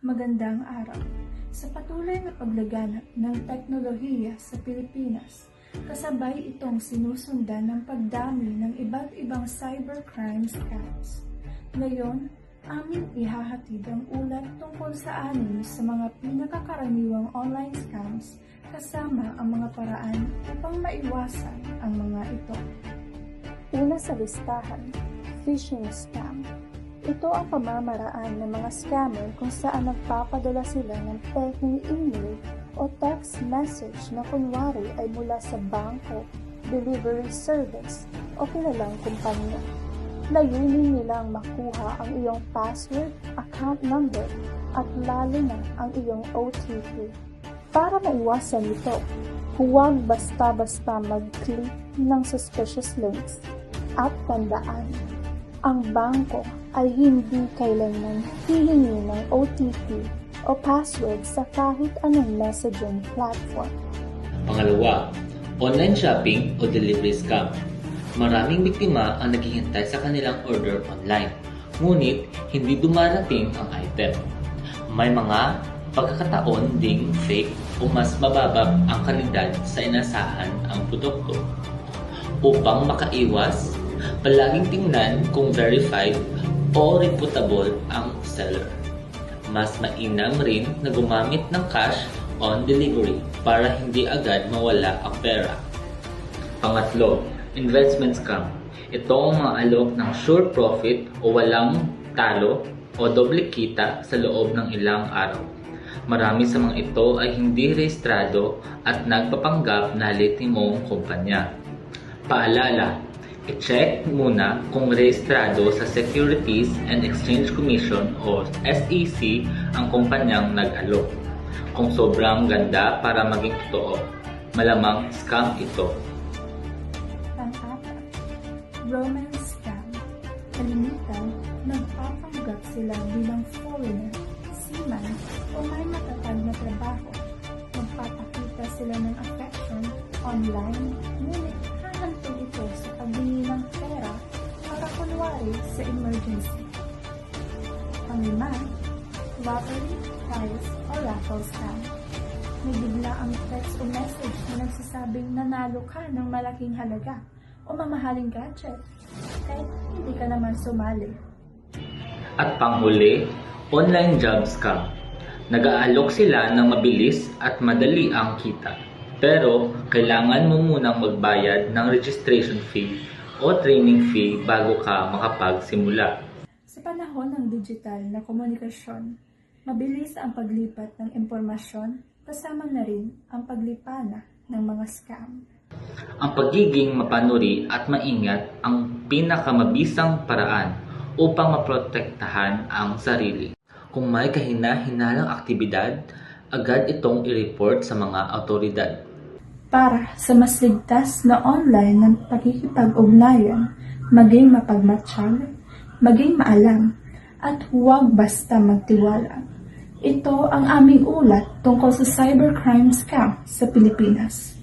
Magandang araw. Sa patuloy na paglaganap ng teknolohiya sa Pilipinas, kasabay itong sinusundan ng pagdami ng iba't ibang cybercrime scams. Ngayon, aming ihahatid ang ulat tungkol sa anim sa mga pinakakaraniwang online scams kasama ang mga paraan upang maiwasan ang mga ito. Una sa listahan, phishing scam. Ito ang pamamaraan ng mga scammer kung saan nagpapadala sila ng pekeng email o text message na kunwari ay mula sa bangko, delivery service o kilalang kumpanya. Layunin nilang makuha ang iyong password, account number at lalo na ang iyong OTP. Para maiwasan ito, huwag basta-basta mag-click ng suspicious links at tandaan, ang bangko ay hindi kailanman hihingi ng OTP o password sa kahit anong messaging platform. Pangalawa, online shopping o delivery scam. Maraming biktima ang naghihintay sa kanilang order online, ngunit hindi dumarating ang item. May mga pagkakataon ding fake o mas mababa ang kalidad sa inasahan ang produkto. Upang makaiwas, palaging tingnan kung verified o reputable ang seller. Mas mainam rin na gumamit ng cash on delivery para hindi agad mawala ang pera. Pangatlo, investment scam. Ito ang mga alok ng sure profit o walang talo o doble kita sa loob ng ilang araw. Marami sa mga ito ay hindi rehistrado at nagpapanggap na lehitimong kumpanya. Paalala, i-check muna kung rehistrado sa Securities and Exchange Commission o SEC ang kumpanyang nag-alok. Kung sobrang ganda para maging totoo, malamang scam ito. Pang-apat, romance scam. Kalimitan, nagpapanggap sila bilang foreigner, seaman o may matatag na trabaho. Magpapakita sila ng affection online, ngunit hahantong ito sa pagbili ng pera para kunwari sa emergency. Panglima, lottery, prize, o raffle scam. May bigla ang text o message na nagsasabing nanalo ka ng malaking halaga o mamahaling gadget, kahit hindi ka naman sumali. At panghuli, online job scam. Nag-aalok sila ng mabilis at madali ang kita. Pero, kailangan mo munang magbayad ng registration fee o training fee bago ka makapagsimula. Sa panahon ng digital na komunikasyon, mabilis ang paglipat ng impormasyon kasama na rin ang paglipana ng mga scam. Ang pagiging mapanuri at maingat ang pinakamabisang paraan upang maprotektahan ang sarili. Kung may kahina-hinalang aktibidad, agad itong i-report sa mga autoridad. Para sa mas ligtas na online ng pakikipag-ugnayan, maging mapagmatsyag, maging maalam, at huwag basta magtiwala. Ito ang aming ulat tungkol sa cybercrime scam sa Pilipinas.